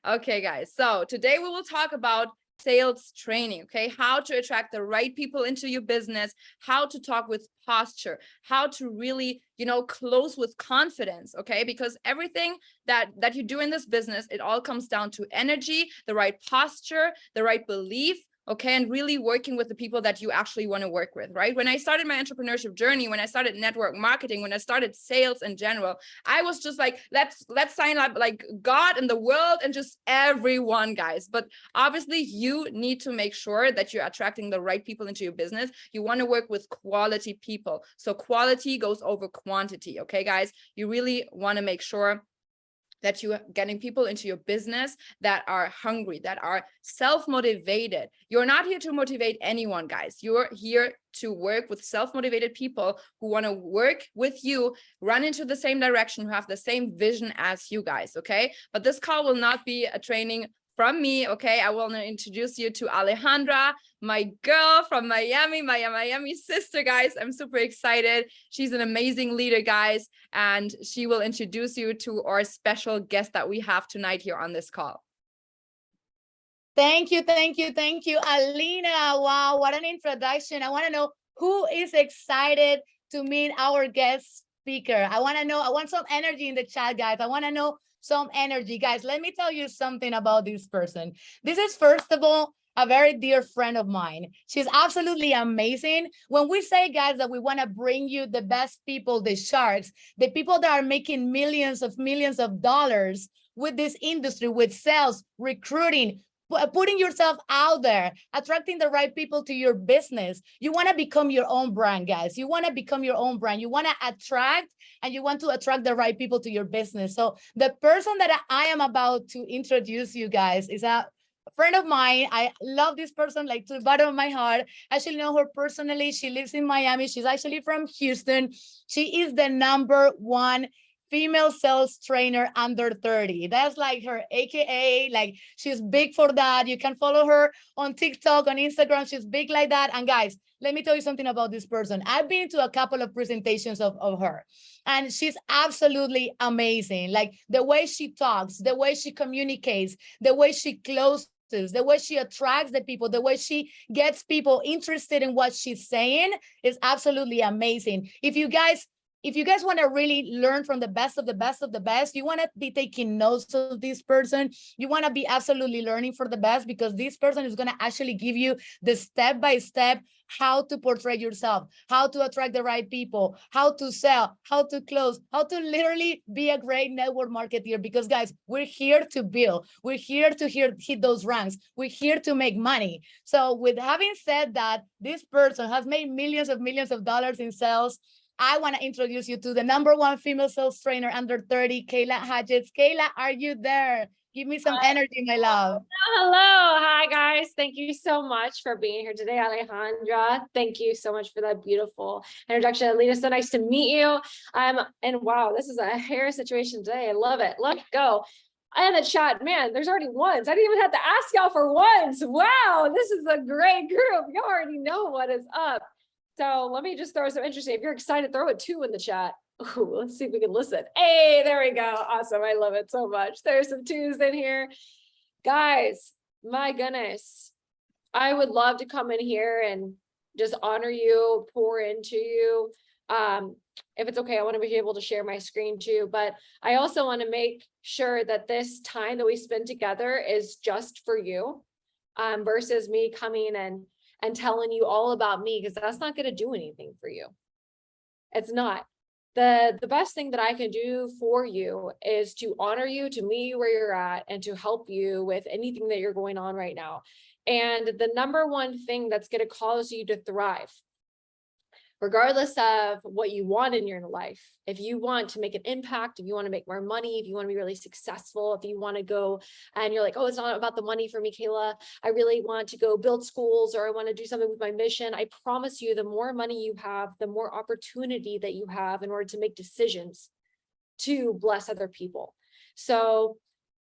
Okay, guys. So today we will talk about sales training, okay? How to attract the right people into your business, how to talk with posture, how to really, close with confidence, okay? Because everything that you do in this business, it all comes down to energy, the right posture, the right belief, okay, and really working with the people that you actually want to work with, right? When I started my entrepreneurship journey, when I started network marketing, when I started sales in general, I was just like, let's sign up like God in the world and just everyone, guys. But obviously you need to make sure that you're attracting the right people into your business. You want to work with quality people. So quality goes over quantity, okay, guys? You really want to make sure that you are getting people into your business that are hungry, that are self-motivated. You're not here to motivate anyone, guys. You're here to work with self-motivated people who want to work with you, run into the same direction, who have the same vision as you guys, okay? But this call will not be a training from me, okay? I want to introduce you to Alejandra, my girl from Miami, my Miami sister, guys. I'm super excited. She's an amazing leader, guys, and she will introduce you to our special guest that we have tonight here on this call. Thank you, Alina. Wow, what an introduction. I want to know who is excited to meet our guest speaker. I want some energy in the chat, guys. I want to know some energy. Guys, let me tell you something about this person. This is, first of all, a very dear friend of mine. She's absolutely amazing. When we say, guys, that we want to bring you the best people, the sharks, the people that are making millions of dollars with this industry, with sales, recruiting, putting yourself out there, attracting the right people to your business. You want to become your own brand, guys. You want to become your own brand. You want to attract, and you want to attract the right people to your business. So the person that I am about to introduce you guys is a friend of mine. I love this person like to the bottom of my heart. I actually know her personally. She lives in Miami. She's actually from Houston. She is the #1 female sales trainer under 30. That's like her AKA, like she's big for that. You can follow her on TikTok, on Instagram. She's big like that. And guys, let me tell you something about this person. I've been to a couple of presentations of her, and she's absolutely amazing. Like the way she talks, the way she communicates, the way she closes, the way she attracts the people, the way she gets people interested in what she's saying is absolutely amazing. If you guys want to really learn from the best of the best of the best, you want to be taking notes of this person. You want to be absolutely learning for the best, because this person is going to actually give you the step-by-step how to portray yourself, how to attract the right people, how to sell, how to close, how to literally be a great network marketer. Because guys, we're here to build. We're here to hit those ranks. We're here to make money. So with having said that, this person has made millions of dollars in sales. I want to introduce you to the #1 female sales trainer under 30, Kayla Hodges. Kayla, are you there? Give me some energy, my love. Hello. Hi, guys. Thank you so much for being here today, Alejandra. Thank you so much for that beautiful introduction. Alina, so nice to meet you. And wow, this is a hair situation today. I love it. Let's go. I had the chat, man, there's already ones. I didn't even have to ask y'all for ones. Wow, this is a great group. You already know what is up. So let me just throw some interesting. If you're excited, throw a 2 in the chat. Ooh, let's see if we can listen. Hey, there we go. Awesome. I love it so much. There's some 2s in here. Guys, my goodness. I would love to come in here and just honor you, pour into you. If it's okay, I want to be able to share my screen too, but I also want to make sure that this time that we spend together is just for you, versus me coming and telling you all about me, because that's not going to do anything for you. It's not. The best thing that I can do for you is to honor you, to meet you where you're at, and to help you with anything that you're going on right now. And the #1 thing that's going to cause you to thrive, regardless of what you want in your life, if you want to make an impact, if you want to make more money, if you want to be really successful, if you want to go and you're like, oh, it's not about the money for me, Kayla, I really want to go build schools, or I want to do something with my mission. I promise you, the more money you have, the more opportunity that you have in order to make decisions to bless other people. So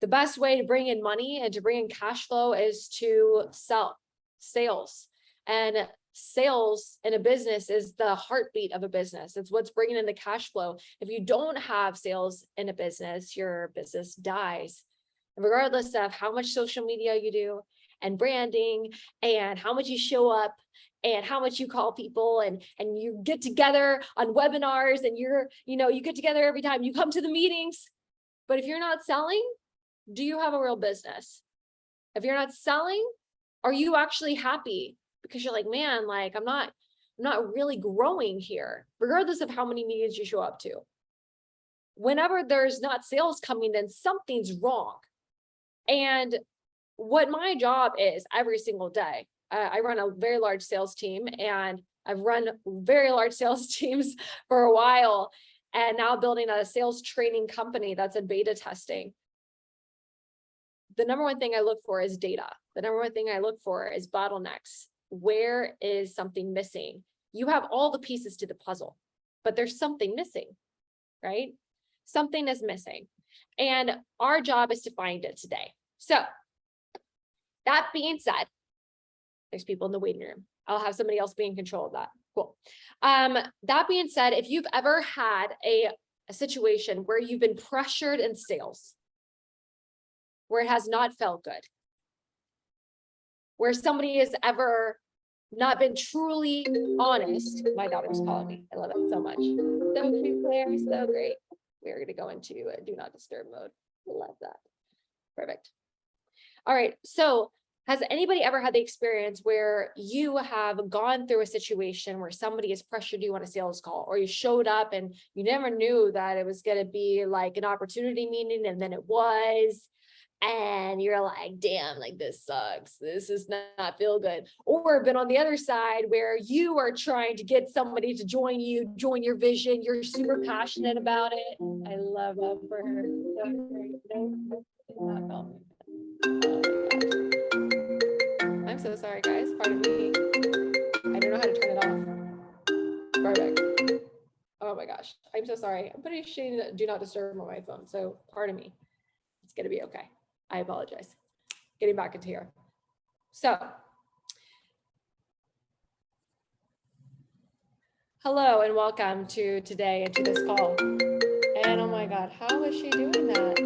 the best way to bring in money and to bring in cash flow is to sell. Sales. And sales in a business is the heartbeat of a business. It's what's bringing in the cash flow. If you don't have sales in a business, your business dies. regardless of how much social media you do and branding and how much you show up and how much you call people and you get together on webinars and you get together every time you come to the meetings. But if you're not selling, do you have a real business? If you're not selling, are you actually happy? Because you're like, man, like I'm not really growing here, regardless of how many meetings you show up to. Whenever there's not sales coming, then something's wrong. And what my job is every single day, I run a very large sales team, and I've run very large sales teams for a while, and now building a sales training company that's in beta testing. The number one thing I look for is data. The number one thing I look for is bottlenecks. Where is something missing? You have all the pieces to the puzzle, but there's something missing, right? Something is missing. And our job is to find it today. So that being said, there's people in the waiting room. I'll have somebody else be in control of that. Cool. That being said, if you've ever had a situation where you've been pressured in sales, where it has not felt good, where somebody has ever not been truly honest. My daughter's calling me. I love it so much. So cute, Claire, so great. We're going to go into do not disturb mode. I love that. Perfect. All right. So has anybody ever had the experience where you have gone through a situation where somebody has pressured you on a sales call, or you showed up and you never knew that it was going to be like an opportunity meeting, and then it was, and you're like, damn, like this sucks. This is not feel good. Or been on the other side where you are trying to get somebody to join you, join your vision. You're super passionate about it. I love that for her. So great. No, it's not felt. I'm so sorry, guys. Pardon me. I don't know how to turn it off. Perfect. Oh my gosh. I'm so sorry. I'm putting shade do not disturb on my phone. So pardon me. It's going to be okay. I apologize. Getting back into here. So, hello and welcome to today and to this call. And oh my God, how is she doing that?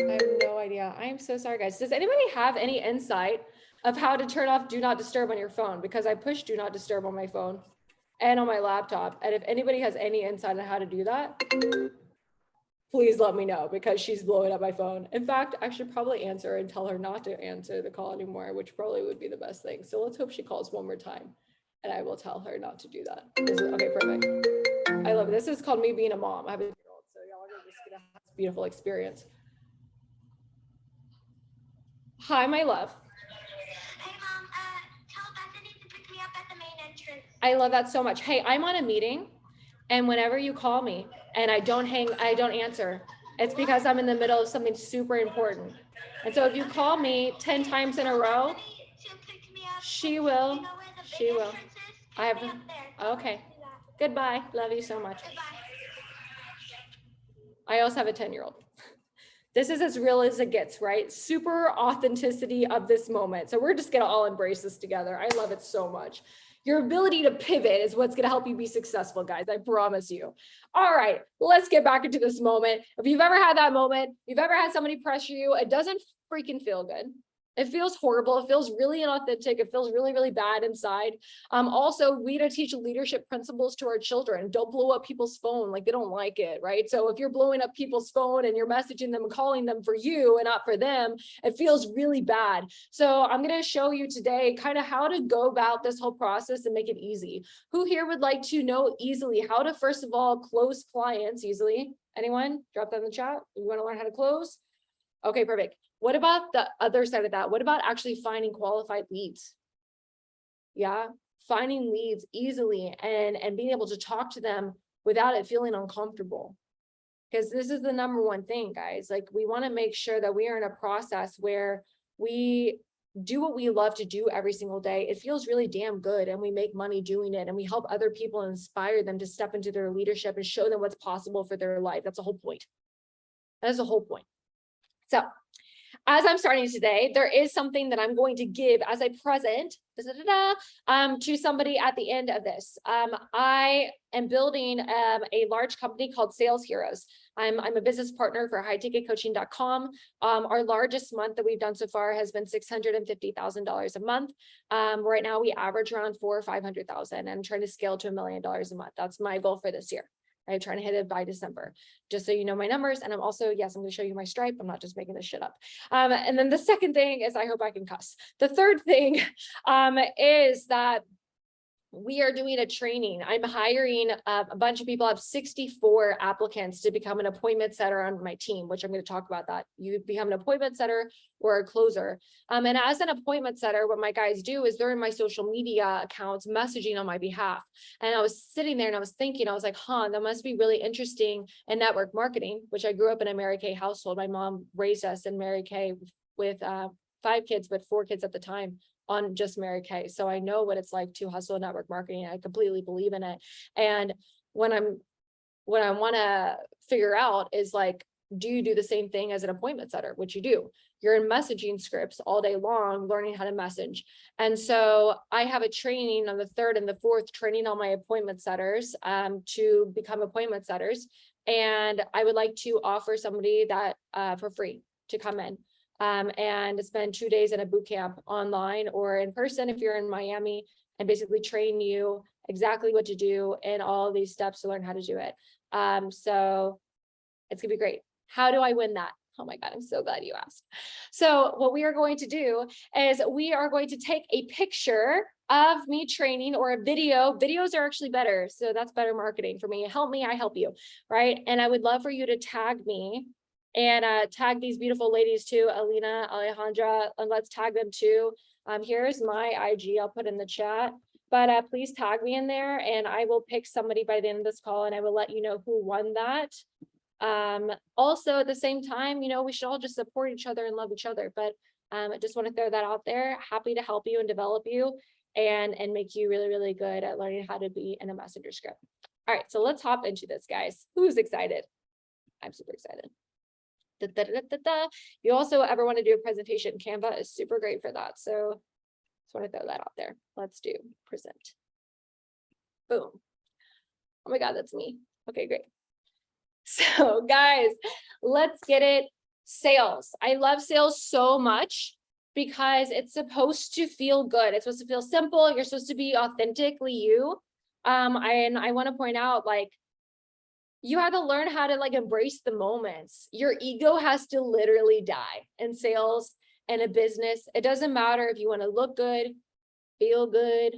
I have no idea. I am so sorry, guys. Does anybody have any insight of how to turn off do not disturb on your phone? Because I push do not disturb on my phone and on my laptop. And if anybody has any insight on how to do that, please let me know, because she's blowing up my phone. In fact, I should probably answer and tell her not to answer the call anymore, which probably would be the best thing. So let's hope she calls one more time, and I will tell her not to do that. Okay, perfect. I love it. This is called me being a mom. I have a 2-year-old, so y'all are just gonna have this beautiful experience. Hi, my love. Hey, Mom, tell Bethany to pick me up at the main entrance. I love that so much. Hey, I'm on a meeting, and whenever you call me and I don't answer, it's because I'm in the middle of something super important. And so if you call me 10 times in a row, she will. She will. I have. Okay. Goodbye. Love you so much. I also have a 10-year-old. This is as real as it gets, right? Super authenticity of this moment. So we're just gonna all embrace this together. I love it so much. Your ability to pivot is what's going to help you be successful, guys. I promise you. All right, let's get back into this moment. If you've ever had that moment, you've ever had somebody pressure you, it doesn't freaking feel good. It feels horrible. It feels really inauthentic. It feels really, really bad inside. Also, we need to teach leadership principles to our children. Don't blow up people's phone. Like, they don't like it, right? So if you're blowing up people's phone and you're messaging them and calling them for you and not for them, it feels really bad. So I'm going to show you today kind of how to go about this whole process and make it easy. Who here would like to know easily how to, first of all, close clients easily? Anyone? Drop that in the chat. You want to learn how to close? Okay, perfect. What about the other side of that? What about actually finding qualified leads? Yeah, finding leads easily and being able to talk to them without it feeling uncomfortable. Because this is the number one thing, guys. Like, we want to make sure that we are in a process where we do what we love to do every single day. It feels really damn good, and we make money doing it, and we help other people and inspire them to step into their leadership and show them what's possible for their life. That's the whole point. That is the whole point. So as I'm starting today, there is something that I'm going to give as a present to somebody at the end of this. I am building a large company called Sales Heroes. I'm a business partner for highticketcoaching.com. Our largest month that we've done so far has been $650,000 a month. Right now we average around $400,000 or $500,000. I'm trying to scale to $1 million a month. That's my goal for this year. I'm trying to hit it by December, just so you know my numbers. And I'm also, yes, I'm going to show you my stripe. I'm not just making this shit up. And then the second thing is, I hope I can cuss. The third thing is that we are doing a training. I'm hiring a bunch of people. I have 64 applicants to become an appointment setter on my team, which I'm going to talk about that. You become an appointment setter or a closer. And as an appointment setter, what my guys do is they're in my social media accounts messaging on my behalf. And I was sitting there and I was thinking, I was like, that must be really interesting in network marketing, which I grew up in a Mary Kay household. My mom raised us in Mary Kay with 5 kids, but 4 kids at the time, on just Mary Kay. So I know what it's like to hustle network marketing. I completely believe in it. And what I want to figure out is like, do you do the same thing as an appointment setter, which you do? You're in messaging scripts all day long, learning how to message. And so I have a training on the 3rd and the 4th, training all my appointment setters to become appointment setters. And I would like to offer somebody that for free to come in. And spend 2 days in a boot camp online or in person if you're in Miami, and basically train you exactly what to do and all of these steps to learn how to do it. So it's gonna be great. How do I win that? Oh my God, I'm so glad you asked. So what we are going to do is we are going to take a picture of me training or a video. Videos are actually better. So that's better marketing for me. Help me, I help you, right? And I would love for you to tag me and tag these beautiful ladies too, Alina, Alejandra, and let's tag them too. Here's my IG, I'll put in the chat, but please tag me in there and I will pick somebody by the end of this call and I will let you know who won that. Also at the same time, you know, we should all just support each other and love each other, but I just want to throw that out there. Happy to help you and develop you and make you really, really good at learning how to be in a messenger script. All right, so let's hop into this, guys. Who's excited? I'm super excited. You also ever want to do a presentation, Canva is super great for that. So just want to throw that out there. Let's do present. Boom. Oh my God, that's me. Okay, great. So guys, let's get it. Sales. I love sales so much because it's supposed to feel good. It's supposed to feel simple. You're supposed to be authentically you. And I want to point out, like, you have to learn how to like embrace the moments. Your ego has to literally die in sales and a business. It doesn't matter if you want to look good, feel good,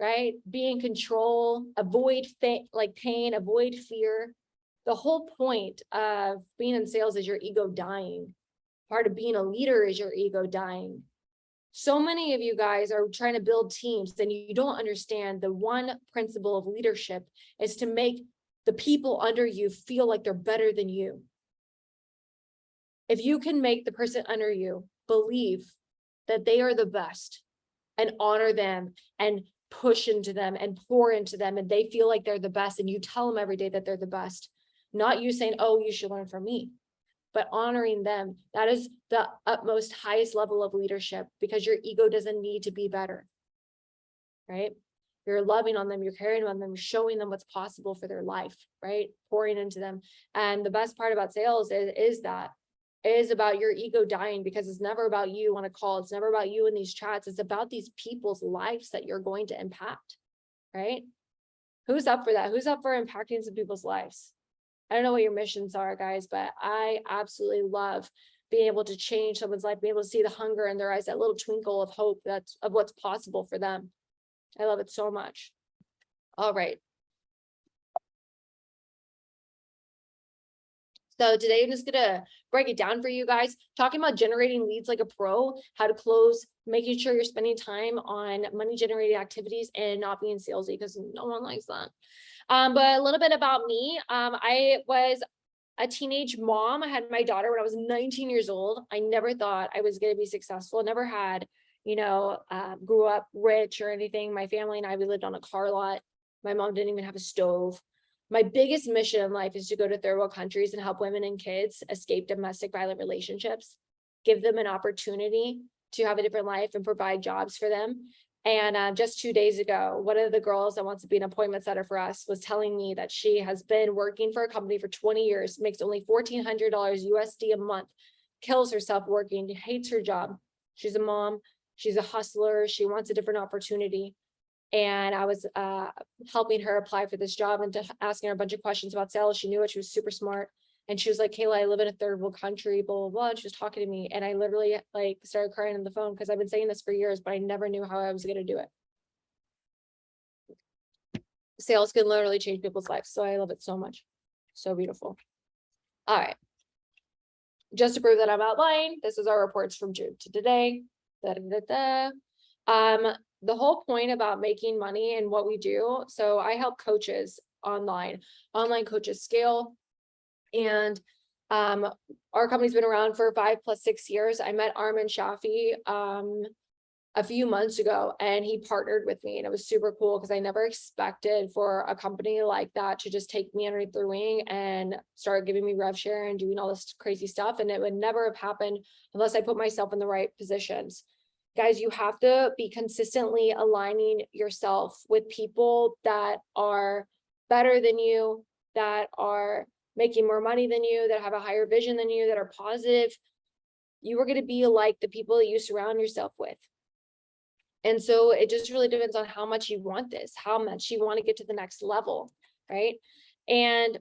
right? Be in control, avoid pain, avoid fear. The whole point of being in sales is your ego dying. Part of being a leader is your ego dying. So many of you guys are trying to build teams and you don't understand the one principle of leadership is to make the people under you feel like they're better than you. If you can make the person under you believe that they are the best and honor them and push into them and pour into them and they feel like they're the best and you tell them every day that they're the best, not you saying, oh, you should learn from me, but honoring them, that is the utmost highest level of leadership because your ego doesn't need to be better, right? You're loving on them, you're caring on them, you're showing them what's possible for their life, right? Pouring into them. And the best part about sales is that it is about your ego dying because it's never about you on a call. It's never about you in these chats. It's about these people's lives that you're going to impact, right? Who's up for that? Who's up for impacting some people's lives? I don't know what your missions are, guys, but I absolutely love being able to change someone's life, being able to see the hunger in their eyes, that little twinkle of hope that's of what's possible for them. I love it so much. All right. So today I'm just gonna break it down for you guys, talking about generating leads like a pro, how to close, making sure you're spending time on money generating activities and not being salesy because no one likes that. But a little bit about me. I was a teenage mom. I had my daughter when I was 19 years old. I never thought I was going to be successful. Never had, grew up rich or anything. My family and I, we lived on a car lot. My mom didn't even have a stove. My biggest mission in life is to go to third world countries and help women and kids escape domestic violent relationships, give them an opportunity to have a different life and provide jobs for them. And just 2 days ago, one of the girls that wants to be an appointment setter for us was telling me that she has been working for a company for 20 years, makes only $1,400 USD a month, kills herself working, hates her job. She's a mom, she's a hustler, she wants a different opportunity. And I was helping her apply for this job and asking her a bunch of questions about sales. She knew it, she was super smart. And she was like, Kayla, I live in a third world country, blah, blah, blah. And she was talking to me. And I literally like started crying on the phone because I've been saying this for years, but I never knew how I was going to do it. Sales can literally change people's lives. So I love it so much. So beautiful. All right. Just to prove that I'm not lying, this is our reports from June to today. Da, da, da, da. The whole point about making money and what we do. So I help coaches online coaches scale. And our company's been around for 5 + 6 years. I met Armin Shafi a few months ago, and he partnered with me, and it was super cool because I never expected for a company like that to just take me underneath their wing and start giving me rev share and doing all this crazy stuff. And it would never have happened unless I put myself in the right positions. Guys, you have to be consistently aligning yourself with people that are better than you, that are making more money than you, that have a higher vision than you, that are positive. You are going to be like the people that you surround yourself with. And so it just really depends on how much you want this, how much you want to get to the next level, right? And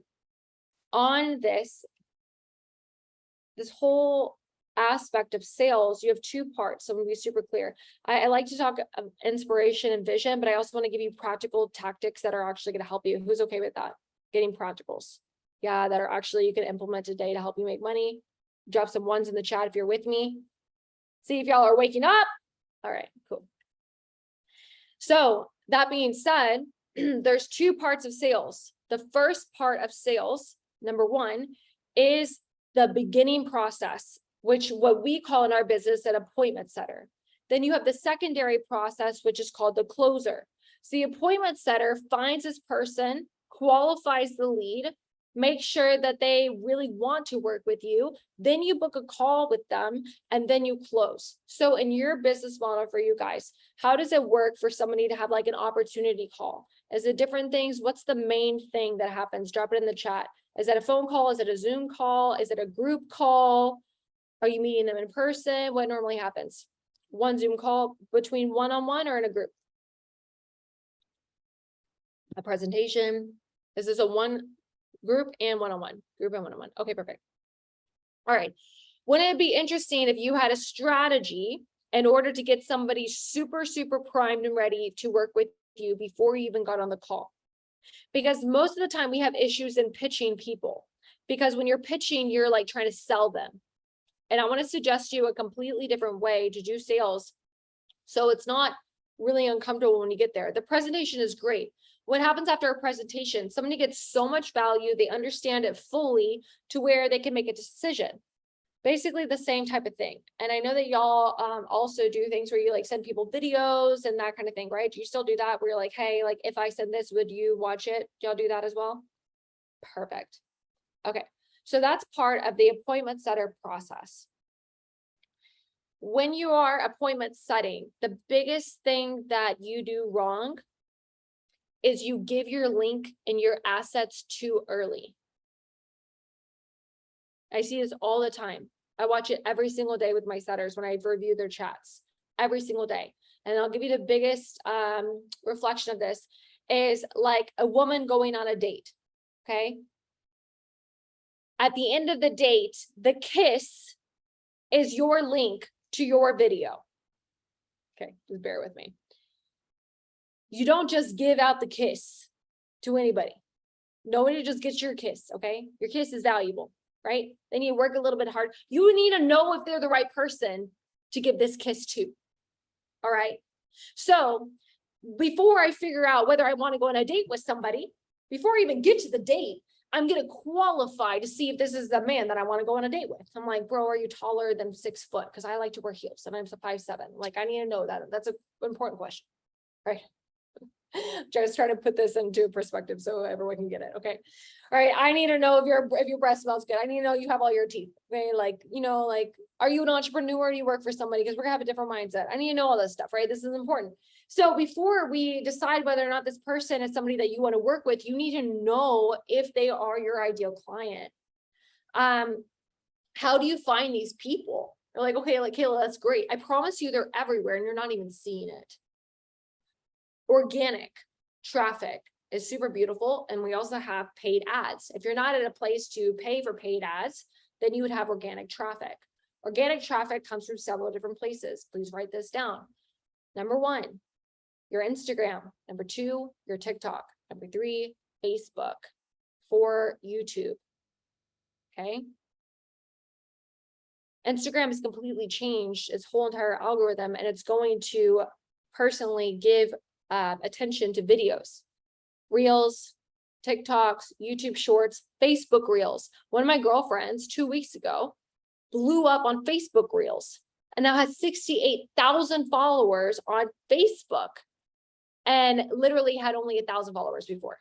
on this whole aspect of sales, you have 2 parts. So I'm going to be super clear. I like to talk of inspiration and vision, but I also want to give you practical tactics that are actually going to help you. Who's okay with that? Getting practicals. Yeah, that are actually you can implement today to help you make money. Drop some ones in the chat if you're with me. See if y'all are waking up. All right, cool. So that being said, there's 2 parts of sales. The first part of sales, number 1, is the beginning process, which what we call in our business an appointment setter. Then you have the secondary process, which is called the closer. So the appointment setter finds this person, qualifies the lead, make sure that they really want to work with you. Then you book a call with them and then you close. So in your business model for you guys, how does it work for somebody to have like an opportunity call? Is it different things? What's the main thing that happens? Drop it in the chat. Is that a phone call? Is it a Zoom call? Is it a group call? Are you meeting them in person? What normally happens? One Zoom call between one-on-one or in a group? A presentation? Is this a one group and one-on-one? Group and one-on-one. Okay, perfect. All right. Wouldn't it be interesting if you had a strategy in order to get somebody super, super primed and ready to work with you before you even got on the call? Because most of the time we have issues in pitching people, because when you're pitching, you're like trying to sell them. And I want to suggest you a completely different way to do sales, so it's not really uncomfortable when you get there. The presentation is great. What happens after a presentation? Somebody gets so much value, they understand it fully to where they can make a decision. Basically the same type of thing. And I know that y'all also do things where you like send people videos and that kind of thing, right? Do you still do that where you're like, hey, like if I send this, would you watch it? Do y'all do that as well? Perfect. Okay. So that's part of the appointment setter process. When you are appointment setting, the biggest thing that you do wrong is you give your link and your assets too early. I see this all the time. I watch it every single day with my setters when I review their chats, every single day. And I'll give you the biggest reflection of this is like a woman going on a date, okay? At the end of the date, the kiss is your link to your video. Okay, just bear with me. You don't just give out the kiss to anybody. Nobody just gets your kiss, okay? Your kiss is valuable, right? Then you work a little bit hard. You need to know if they're the right person to give this kiss to, all right? So before I figure out whether I want to go on a date with somebody, before I even get to the date, I'm going to qualify to see if this is the man that I want to go on a date with. I'm like, bro, are you taller than 6 foot? Because I like to wear heels and I'm 5'7". Like, I need to know that. That's an important question, right? Just trying to put this into perspective so everyone can get it. Okay. All right, I need to know if your breath smells good. I need to know you have all your teeth. Okay, like, you know, like, are you an entrepreneur or do you work for somebody? Because we're gonna have a different mindset. I need to know all this stuff, right? This is important. So before we decide whether or not this person is somebody that you want to work with, you need to know if they are your ideal client. How do you find these people? You're like, okay, like Kayla, that's great. I promise you they're everywhere and you're not even seeing it. Organic traffic is super beautiful. And we also have paid ads. If you're not at a place to pay for paid ads, then you would have organic traffic. Organic traffic comes from several different places. Please write this down. Number one, your Instagram. Number two, your TikTok. Number three, Facebook. 4, YouTube. Okay. Instagram has completely changed its whole entire algorithm, and it's going to personally give attention to videos, Reels, TikToks, YouTube Shorts, Facebook Reels. One of my girlfriends 2 weeks ago blew up on Facebook Reels and now has 68,000 followers on Facebook and literally had only 1,000 followers before.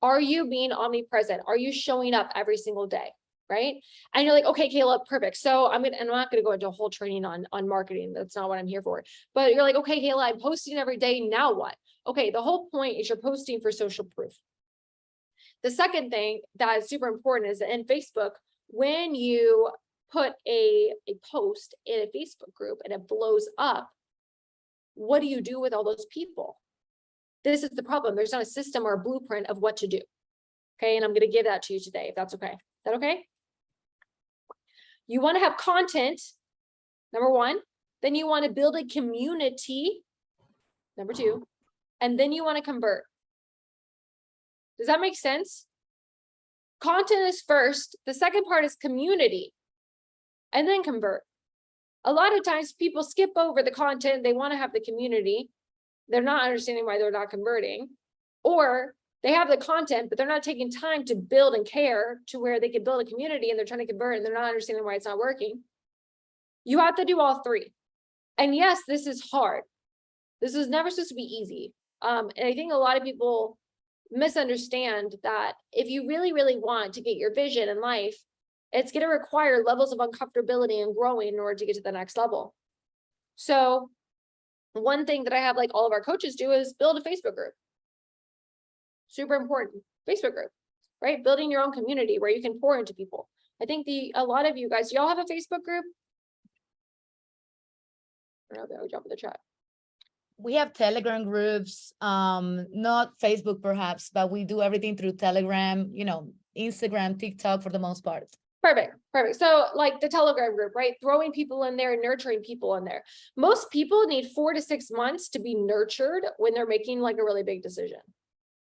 Are you being omnipresent? Are you showing up every single day? Right? And you're like, okay, Kayla, perfect. So I'm not going to go into a whole training on marketing. That's not what I'm here for. But you're like, okay, Kayla, I'm posting every day. Now what? Okay, the whole point is you're posting for social proof. The second thing that is super important is that in Facebook, when you put a post in a Facebook group and it blows up, what do you do with all those people? This is the problem. There's not a system or a blueprint of what to do. Okay, and I'm going to give that to you today, if that's okay. Is that okay? You want to have content, number one. Then you want to build a community, number two. And then you want to convert. Does that make sense? Content is first. The second part is community. And then convert. A lot of times people skip over the content. They want to have the community. They're not understanding why they're not converting. Or they have the content, but they're not taking time to build and care to where they can build a community, and they're trying to convert and they're not understanding why it's not working. You have to do all three. And yes, this is hard. This is never supposed to be easy. And I think a lot of people misunderstand that if you really, really want to get your vision in life, it's going to require levels of uncomfortability and growing in order to get to the next level. So one thing that I have like all of our coaches do is build a Facebook group. Super important. Facebook group, right? Building your own community where you can pour into people. I think a lot of you guys, y'all have a Facebook group? I don't know, I'll drop in the chat. We have Telegram groups, not Facebook perhaps, but we do everything through Telegram, you know, Instagram, TikTok for the most part. Perfect. So like the Telegram group, right? Throwing people in there, nurturing people in there. Most people need 4 to 6 months to be nurtured when they're making like a really big decision.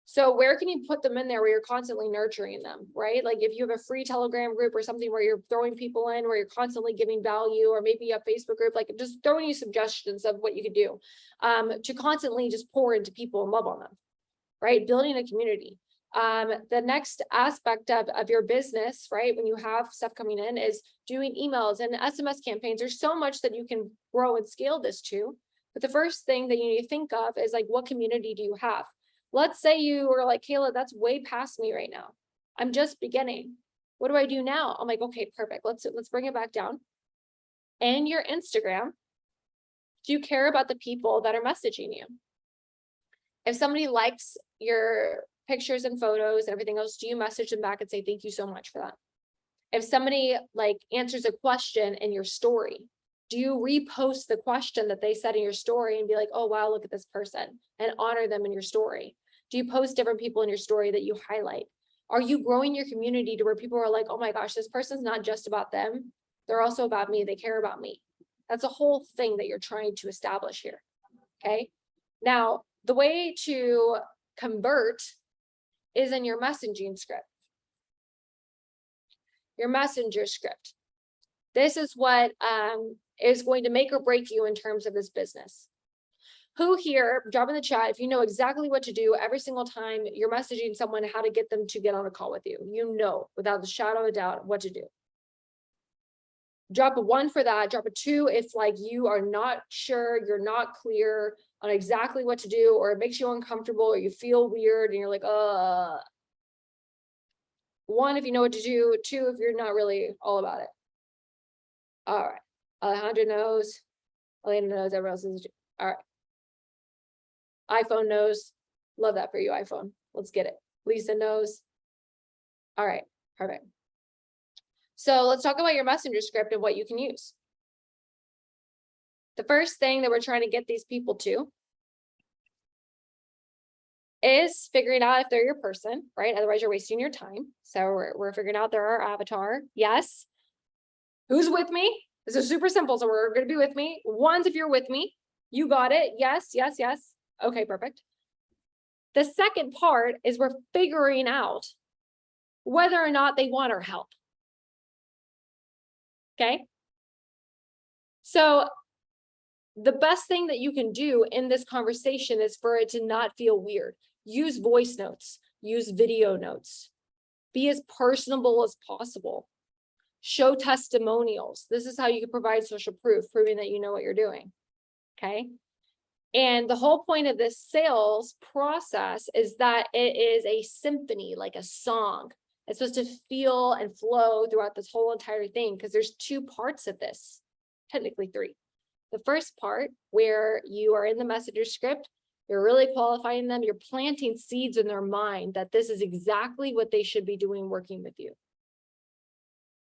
So where can you put them in there where you're constantly nurturing them, right? Like if you have a free Telegram group or something where you're throwing people in, where you're constantly giving value, or maybe a Facebook group, like just throwing you suggestions of what you could do to constantly just pour into people and love on them, right? Building a community. The next aspect of your business, right, when you have stuff coming in, is doing emails and SMS campaigns. There's so much that you can grow and scale this to. But the first thing that you need to think of is like, what community do you have? Let's say you were like, Kayla, that's way past me right now. I'm just beginning. What do I do now? I'm like, okay, perfect. Let's bring it back down. And your Instagram, do you care about the people that are messaging you? If somebody likes your pictures and photos and everything else, do you message them back and say, thank you so much for that? If somebody like answers a question in your story, do you repost the question that they said in your story and be like, oh, wow, look at this person, and honor them in your story? Do you post different people in your story that you highlight? Are you growing your community to where people are like, oh my gosh, this person's not just about them. They're also about me. They care about me. That's a whole thing that you're trying to establish here. Okay. Now, the way to convert is in your messaging script. Your messenger script. This is what is going to make or break you in terms of this business. Who here, drop in the chat if you know exactly what to do every single time you're messaging someone, how to get them to get on a call with you. You know, without the shadow of a doubt, what to do. Drop a 1 for that. Drop a 2 if like you are not sure, you're not clear on exactly what to do, or it makes you uncomfortable, or you feel weird and you're like, 1, if you know what to do. 2, if you're not really all about it. All right. Alejandra knows. Elena knows. Everyone else knows. All right. iPhone knows. Love that for you, iPhone. Let's get it. Lisa knows. All right. Perfect. So let's talk about your messenger script and what you can use. The first thing that we're trying to get these people to is figuring out if they're your person, right? Otherwise, you're wasting your time. So we're figuring out they're our avatar. Yes. Who's with me? This is super simple. So we're going to be with me. One's if you're with me. You got it. Yes, yes, yes. Okay, perfect. The second part is we're figuring out whether or not they want our help. Okay. So the best thing that you can do in this conversation is for it to not feel weird. Use voice notes, use video notes, be as personable as possible. Show testimonials. This is how you can provide social proof, proving that you know what you're doing. Okay. And the whole point of this sales process is that it is a symphony, like a song. It's supposed to feel and flow throughout this whole entire thing, because there's 2 parts of this, technically 3. The first part, where you are in the messenger script, you're really qualifying them, you're planting seeds in their mind that this is exactly what they should be doing working with you.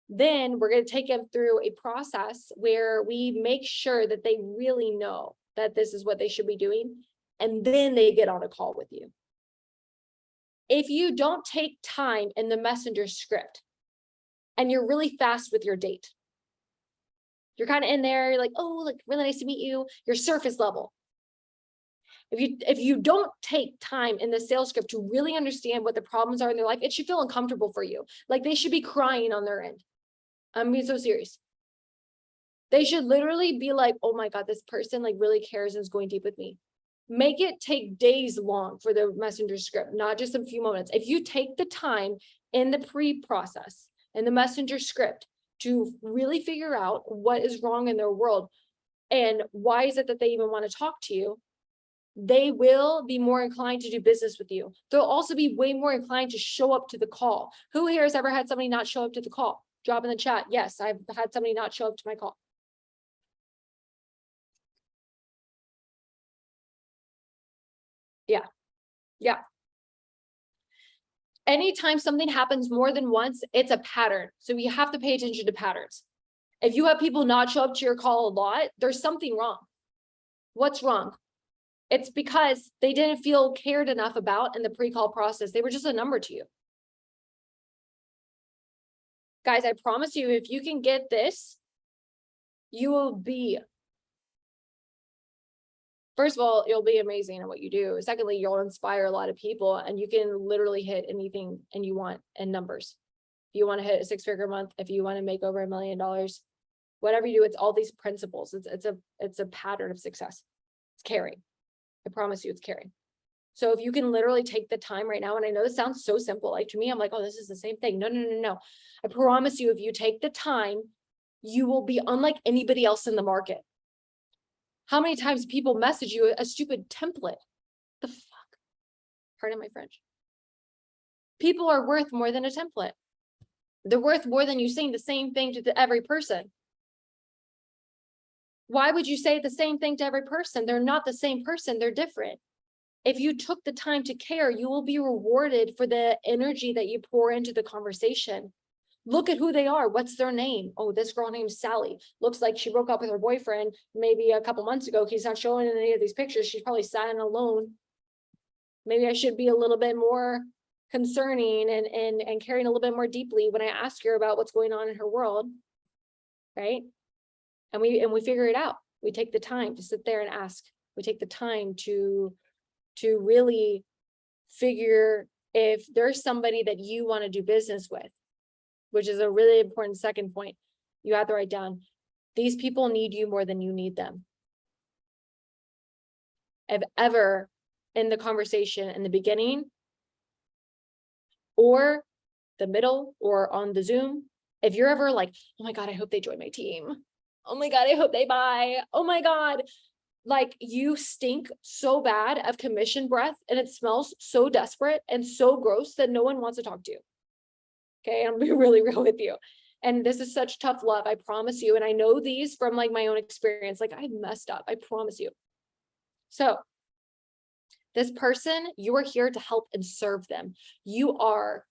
Then we're going to take them through a process where we make sure that they really know that this is what they should be doing. And then they get on a call with you. If you don't take time in the messenger script and you're really fast with your date, you're kind of in there, you're like, oh, look, really nice to meet you. You're surface level. If you don't take time in the sales script to really understand what the problems are in their life, it should feel uncomfortable for you. Like they should be crying on their end. I'm being so serious. They should literally be like, oh my God, this person like really cares and is going deep with me. Make it take days long for the messenger script, not just a few moments. If you take the time in the pre-process and the messenger script to really figure out what is wrong in their world and why is it that they even want to talk to you, they will be more inclined to do business with you. They'll also be way more inclined to show up to the call. Who here has ever had somebody not show up to the call? Drop in the chat. Yes, I've had somebody not show up to my call. Yeah. Yeah. Anytime something happens more than once, it's a pattern. So you have to pay attention to patterns. If you have people not show up to your call a lot, there's something wrong. What's wrong? It's because they didn't feel cared enough about in the pre-call process. They were just a number to you. Guys, I promise you, if you can get this, you will be, first of all, you'll be amazing at what you do. Secondly, you'll inspire a lot of people and you can literally hit anything and you want in numbers. If you want to hit a 6-figure month, if you want to make over $1 million, whatever you do, it's all these principles. It's a pattern of success. It's caring. I promise you it's caring. So if you can literally take the time right now, and I know this sounds so simple, like to me, I'm like, oh, this is the same thing. No. I promise you, if you take the time, you will be unlike anybody else in the market. How many times people message you a stupid template? The fuck? Pardon my French. People are worth more than a template. They're worth more than you saying the same thing to every person. Why would you say the same thing to every person? They're not the same person. They're different. If you took the time to care, you will be rewarded for the energy that you pour into the conversation. Look at who they are. What's their name? Oh, this girl named Sally. Looks like she broke up with her boyfriend maybe a couple months ago. He's not showing in any of these pictures. She's probably sad and alone. Maybe I should be a little bit more concerning and caring a little bit more deeply when I ask her about what's going on in her world, right? And we figure it out. We take the time to sit there and ask. We take the time to really figure if there's somebody that you want to do business with, which is a really important second point. You have to write down, these people need you more than you need them. If ever in the conversation in the beginning or the middle or on the Zoom, if you're ever like, oh my God, I hope they join my team. Oh my God, I hope they buy. Oh my God. Like you stink so bad of commission breath and it smells so desperate and so gross that no one wants to talk to you. Okay. I'm being really real with you. And this is such tough love. I promise you. And I know these from like my own experience. Like I messed up. I promise you. So this person, you are here to help and serve them. You are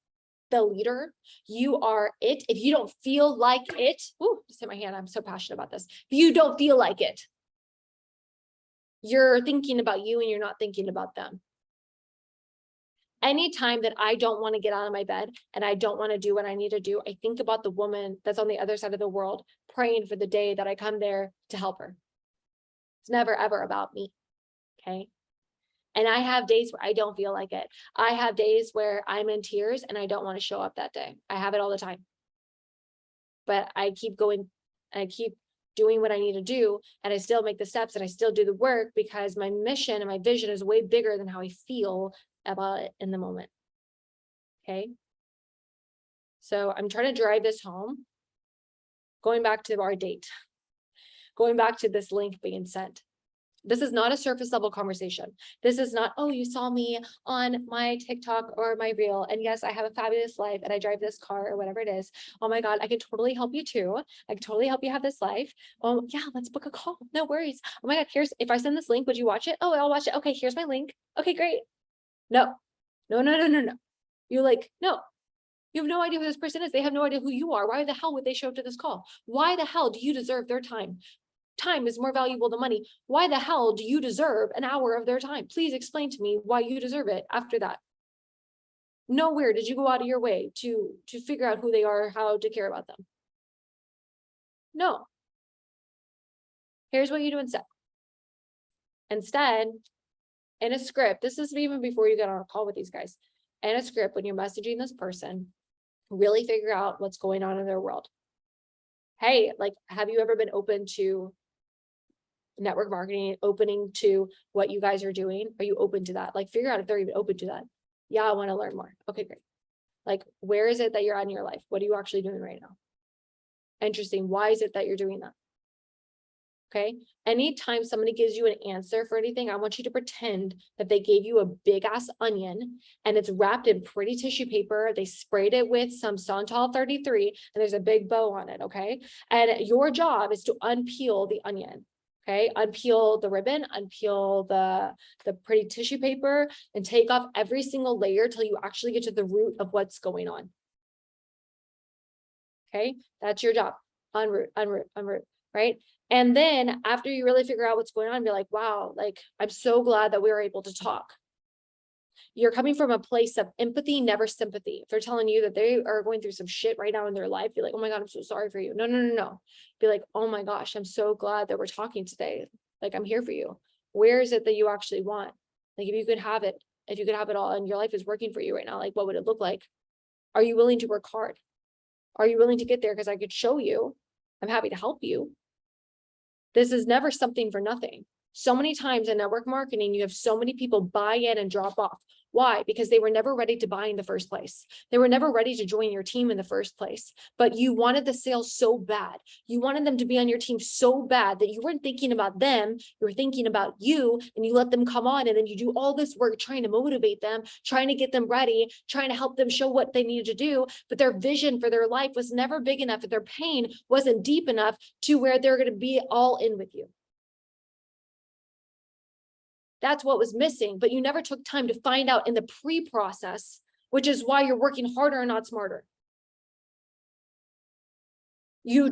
the leader. You are it. If you don't feel like it, just hit my hand. I'm so passionate about this. If you don't feel like it, you're thinking about you and you're not thinking about them. Anytime that I don't want to get out of my bed and I don't want to do what I need to do, I think about the woman that's on the other side of the world, praying for the day that I come there to help her. It's never, ever about me. Okay. And I have days where I don't feel like it. I have days where I'm in tears and I don't want to show up that day. I have it all the time. But I keep going, I keep doing what I need to do, and I still make the steps and I still do the work because my mission and my vision is way bigger than how I feel about it in the moment. Okay. So I'm trying to drive this home. Going back to our date, going back to this link being sent. This is not a surface level conversation. This is not, oh, you saw me on my TikTok or my reel. And yes, I have a fabulous life and I drive this car or whatever it is. Oh my God, I can totally help you too. I can totally help you have this life. Oh yeah, let's book a call. No worries. Oh my God, if I send this link, would you watch it? Oh, I'll watch it. Okay, here's my link. Okay, great. No. You like, no. You have no idea who this person is. They have no idea who you are. Why the hell would they show up to this call? Why the hell do you deserve their time? Time is more valuable than money. Why the hell do you deserve an hour of their time? Please explain to me why you deserve it after that. Nowhere did you go out of your way to figure out who they are, how to care about them. No. Here's what you do instead. Instead, in a script, this is even before you get on a call with these guys, in a script, when you're messaging this person, really figure out what's going on in their world. Hey, like, have you ever been open to network marketing, opening to what you guys are doing? Are you open to that? Like, figure out if they're even open to that. Yeah, I want to learn more. Okay, great. Like, where is it that you're at in your life? What are you actually doing right now? Interesting. Why is it that you're doing that? Okay. Anytime somebody gives you an answer for anything, I want you to pretend that they gave you a big ass onion and it's wrapped in pretty tissue paper. They sprayed it with some Santal 33 and there's a big bow on it. Okay. And your job is to unpeel the onion. Okay. Unpeel the ribbon, unpeel the pretty tissue paper, and take off every single layer till you actually get to the root of what's going on. Okay. That's your job. Unroot, right? And then after you really figure out what's going on, be like, wow, like, I'm so glad that we were able to talk. You're coming from a place of empathy, never sympathy. If they're telling you that they are going through some shit right now in their life, be like, oh my God, I'm so sorry for you. No. Be like, oh my gosh, I'm so glad that we're talking today. Like, I'm here for you. Where is it that you actually want? Like, if you could have it all and your life is working for you right now, like, what would it look like? Are you willing to work hard? Are you willing to get there? Because I could show you. I'm happy to help you. This is never something for nothing. So many times in network marketing, you have so many people buy in and drop off. Why? Because they were never ready to buy in the first place. They were never ready to join your team in the first place, but you wanted the sales so bad. You wanted them to be on your team so bad that you weren't thinking about them. You were thinking about you, and you let them come on, and then you do all this work trying to motivate them, trying to get them ready, trying to help them show what they needed to do. But their vision for their life was never big enough, and their pain wasn't deep enough to where they're going to be all in with you. That's what was missing, but you never took time to find out in the pre-process, which is why you're working harder and not smarter. You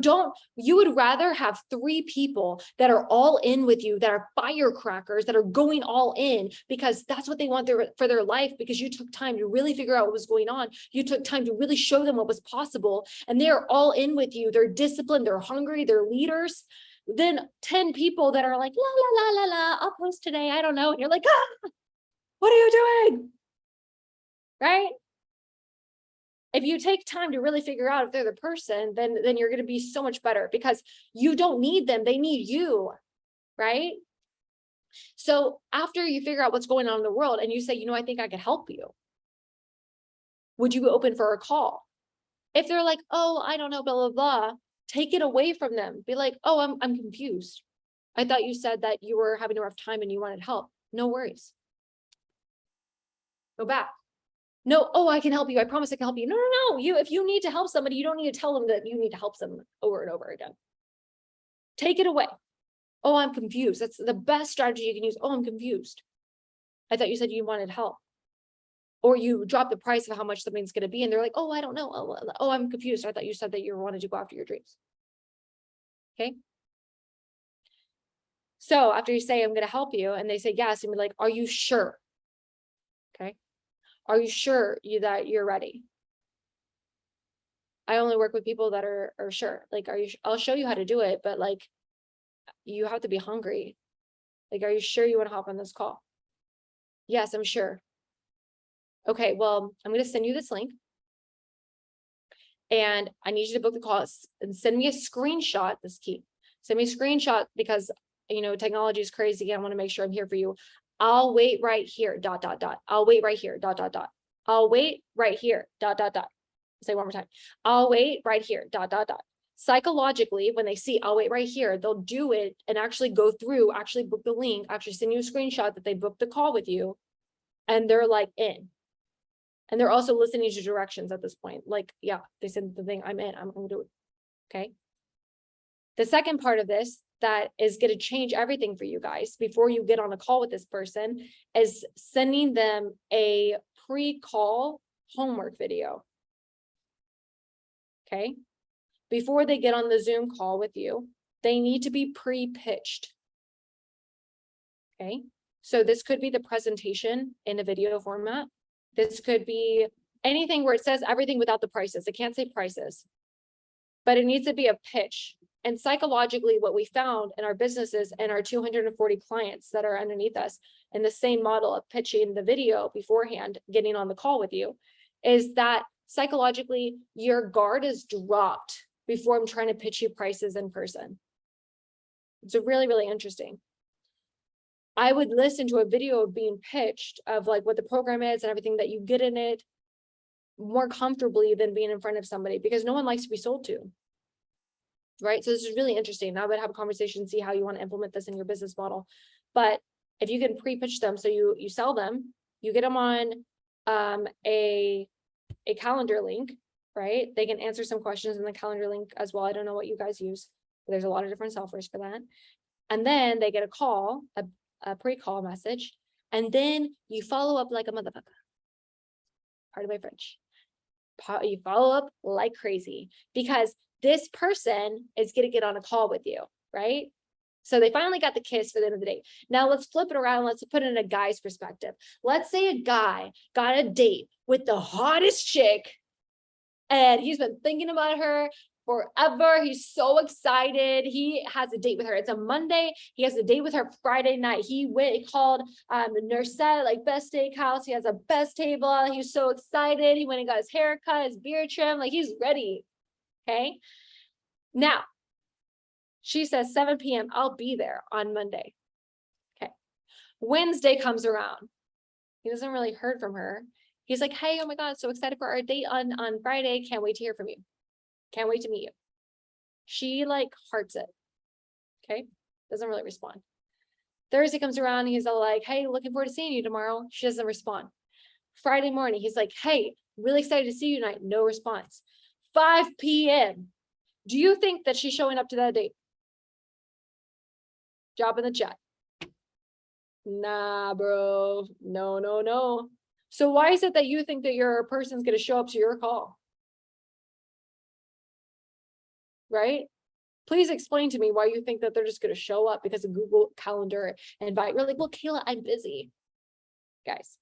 would rather have 3 people that are all in with you, that are firecrackers, that are going all in because that's what they want for their life, because you took time to really figure out what was going on. You took time to really show them what was possible, and they're all in with you. They're disciplined, they're hungry, they're leaders. Then 10 people that are like, la, I'll post today, I don't know. And you're like, what are you doing? Right? If you take time to really figure out if they're the person, then you're going to be so much better, because you don't need them. They need you. Right? So after you figure out what's going on in the world and you say, I think I could help you, would you be open for a call? If they're like, oh, I don't know, blah, blah, blah, take it away from them. Be like, oh, I'm confused. I thought you said that you were having a rough time and you wanted help. No worries. Go back. No, oh, I can help you. I promise I can help you. No, no, no. If you need to help somebody, you don't need to tell them that you need to help them over and over again. Take it away. Oh, I'm confused. That's the best strategy you can use. Oh, I'm confused. I thought you said you wanted help. Or you drop the price of how much something's going to be, and they're like, oh, I don't know. Oh, I'm confused. I thought you said that you wanted to go after your dreams. Okay. So after you say, I'm going to help you, and they say yes, and be like, are you sure? Okay. Are you sure that you're ready? I only work with people that are sure. Like, I'll show you how to do it, but like, you have to be hungry. Like, are you sure you want to hop on this call? Yes, I'm sure. Okay, well, I'm going to send you this link. And I need you to book the call and send me a screenshot. This is key. Send me a screenshot because, you know, technology is crazy. I want to make sure I'm here for you. I'll wait right here, ... I'll wait right here, ... I'll wait right here, ... Say one more time. I'll wait right here, ... Psychologically, when they see I'll wait right here, they'll do it and actually go through, actually book the link, actually send you a screenshot that they booked the call with you. And they're like in. And they're also listening to directions at this point. Like, yeah, they said the thing, I'm in, I'm going to do it. Okay. The second part of this that is going to change everything for you guys before you get on a call with this person is sending them a pre-call homework video. Okay. Before they get on the Zoom call with you, they need to be pre-pitched. Okay. So this could be the presentation in a video format. This could be anything where it says everything without the prices. It can't say prices, but it needs to be a pitch. And psychologically, what we found in our businesses and our 240 clients that are underneath us in the same model of pitching the video beforehand, getting on the call with you, is that psychologically your guard is dropped before I'm trying to pitch you prices in person. It's really, really interesting. I would listen to a video of being pitched of like what the program is and everything that you get in it more comfortably than being in front of somebody, because no one likes to be sold to. Right. So this is really interesting. I would have a conversation, see how you want to implement this in your business model. But if you can pre-pitch them, so you sell them, you get them on a calendar link, right? They can answer some questions in the calendar link as well. I don't know what you guys use, but there's a lot of different softwares for that. And then they get a call, a pre-call message, and then you follow up like a motherfucker. Pardon my French. You follow up like crazy because this person is going to get on a call with you, right? So they finally got the kiss for the end of the day. Now let's flip it around. Let's put it in a guy's perspective. Let's say a guy got a date with the hottest chick and he's been thinking about her forever. He's so excited. He has a date with her. It's a Monday. He has a date with her Friday night. He called Nurset, like best steakhouse. He has a best table. He's so excited. He went and got his hair cut, his beard trim. Like he's ready. Okay. Now, she says 7 p.m. I'll be there on Monday. Okay. Wednesday comes around. He doesn't really heard from her. He's like, hey, oh my God, so excited for our date on Friday. Can't wait to hear from you. Can't wait to meet you. She like hearts it. Okay. Doesn't really respond. Thursday comes around. He's all like, hey, looking forward to seeing you tomorrow. She doesn't respond. Friday morning, he's like, hey, really excited to see you tonight. No response. 5 p.m. Do you think that she's showing up to that date? Drop in the chat. Nah, bro. No, no, no. So why is it that you think that your person's going to show up to your call? Right? Please explain to me why you think that they're just going to show up because of Google Calendar invite. You're like, well, Kayla, I'm busy. Guys,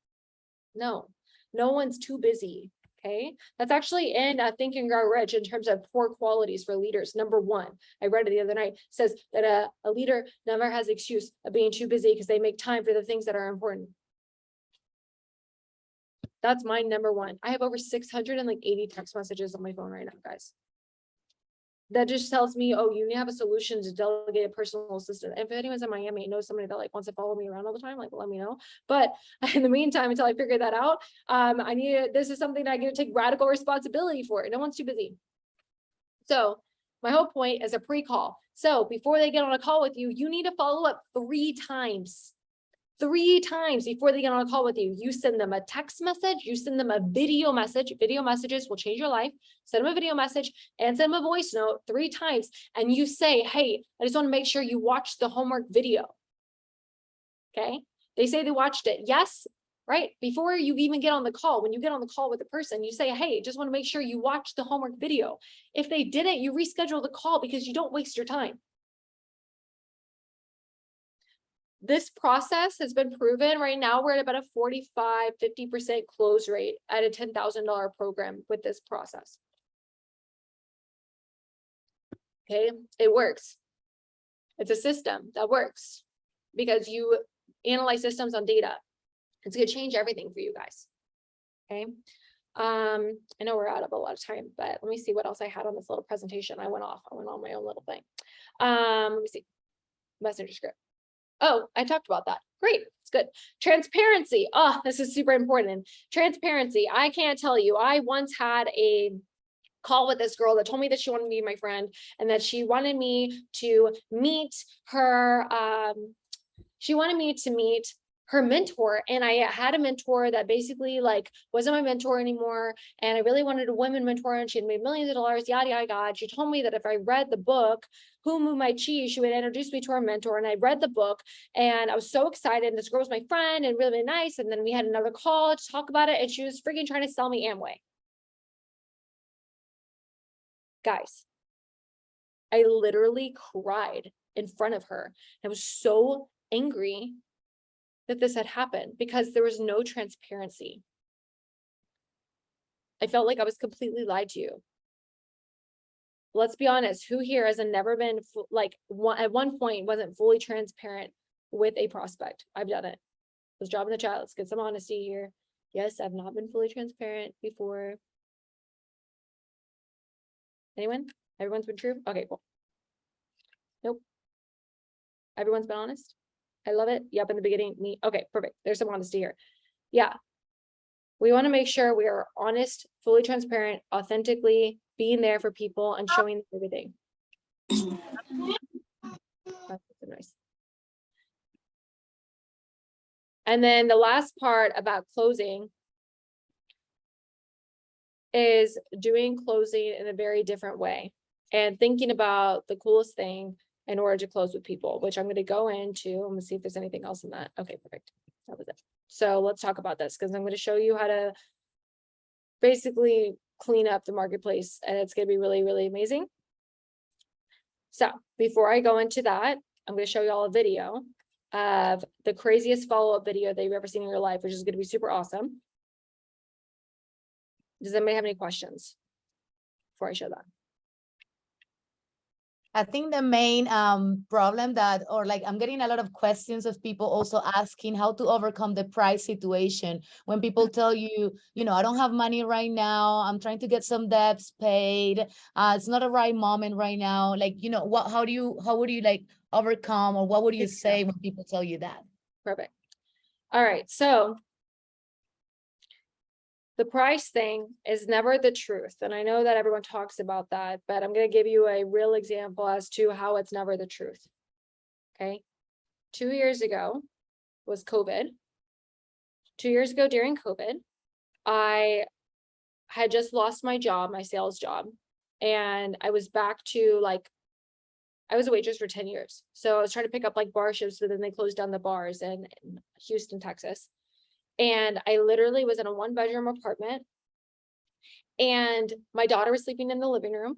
no one's too busy. Okay. That's actually in Think and Grow Rich in terms of poor qualities for leaders. Number 1, I read it the other night, says that a leader never has the excuse of being too busy because they make time for the things that are important. That's my number 1. I have over 680 text messages on my phone right now, guys. That just tells me, oh, you have a solution to delegate a personal assistant. If anyone's in Miami and knows somebody that like wants to follow me around all the time, like let me know. But in the meantime, until I figure that out, this is something that I get to take radical responsibility for. No one's too busy. So my whole point is a pre-call. So before they get on a call with you, you need to follow up 3 times. 3 times before they get on a call with you. You send them a text message, you send them a video message. Video messages will change your life. Send them a video message and send them a voice note 3 times. And you say, hey, I just want to make sure you watch the homework video. Okay. They say they watched it. Yes. Right. Before you even get on the call, when you get on the call with the person, you say, hey, just want to make sure you watch the homework video. If they didn't, you reschedule the call because you don't waste your time. This process has been proven. Right now, we're at about a 45–50% close rate at a $10,000 program with this process. Okay, it works. It's a system that works because you analyze systems on data. It's going to change everything for you guys. Okay. I know we're out of a lot of time, but let me see what else I had on this little presentation. I went on my own little thing. Let me see. Messenger script. Oh, I talked about that. Great. It's good. Transparency. Oh, this is super important. Transparency. I can't tell you. I once had a call with this girl that told me that she wanted to be my friend and that she wanted me to meet her. She wanted me to meet her mentor. And I had a mentor that basically like wasn't my mentor anymore. And I really wanted a women mentor and she had made millions of dollars, yada, yada, yada. She told me that if I read the book, Who Moved My Cheese, she would introduce me to her mentor. And I read the book and I was so excited. This girl was my friend and really, really nice. And then we had another call to talk about it. And she was freaking trying to sell me Amway. Guys, I literally cried in front of her. I was so angry that this had happened because there was no transparency. I felt like I was completely lied to. Let's be honest, who here has never been at one point wasn't fully transparent with a prospect? I've done it. Let's drop in the chat. Let's get some honesty here. Yes, I've not been fully transparent before. Anyone? Everyone's been true? Okay, cool. Nope. Everyone's been honest? I love it. Yep, in the beginning, me. Okay, perfect. There's some honesty here. Yeah. We want to make sure we are honest, fully transparent, authentically being there for people and showing them everything. That's nice. And then the last part about closing is doing closing in a very different way and thinking about the coolest thing in order to close with people, which I'm going to go into. I'm going to see if there's anything else in that. Okay, perfect. That was it. So let's talk about this because I'm going to show you how to basically clean up the marketplace and it's going to be really, really amazing. So before I go into that, I'm going to show you all a video of the craziest follow-up video that you've ever seen in your life, which is going to be super awesome. Does anybody have any questions before I show that? I think the main problem that, or like I'm getting a lot of questions of people also asking how to overcome the price situation. When people tell you, you know, I don't have money right now, I'm trying to get some debts paid. It's not a right moment right now. Like, you know, how would you like overcome, or what would you say when people tell you that? Perfect. All right. So the price thing is never the truth. And I know that everyone talks about that, but I'm going to give you a real example as to how it's never the truth. Okay. 2 years ago was COVID. 2 years ago during COVID, I had just lost my job, my sales job. And I was back to I was a waitress for 10 years. So I was trying to pick up like bar shifts, but then they closed down the bars in Houston, Texas. And I literally was in a 1-bedroom apartment and my daughter was sleeping in the living room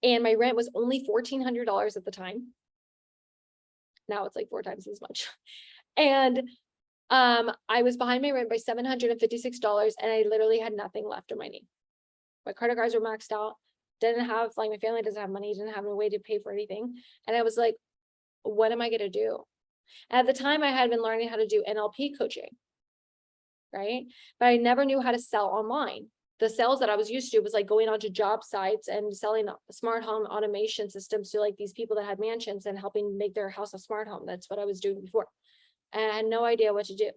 and my rent was only $1,400 at the time. Now it's like 4 times as much. And I was behind my rent by $756 and I literally had nothing left on my name. My credit cards were maxed out. Didn't have, like, my family doesn't have money, didn't have a way to pay for anything. And I was like, what am I going to do? And at the time I had been learning how to do NLP coaching. Right? But I never knew how to sell online. The sales that I was used to was like going onto job sites and selling smart home automation systems to like these people that had mansions and helping make their house a smart home. That's what I was doing before. And I had no idea what to do.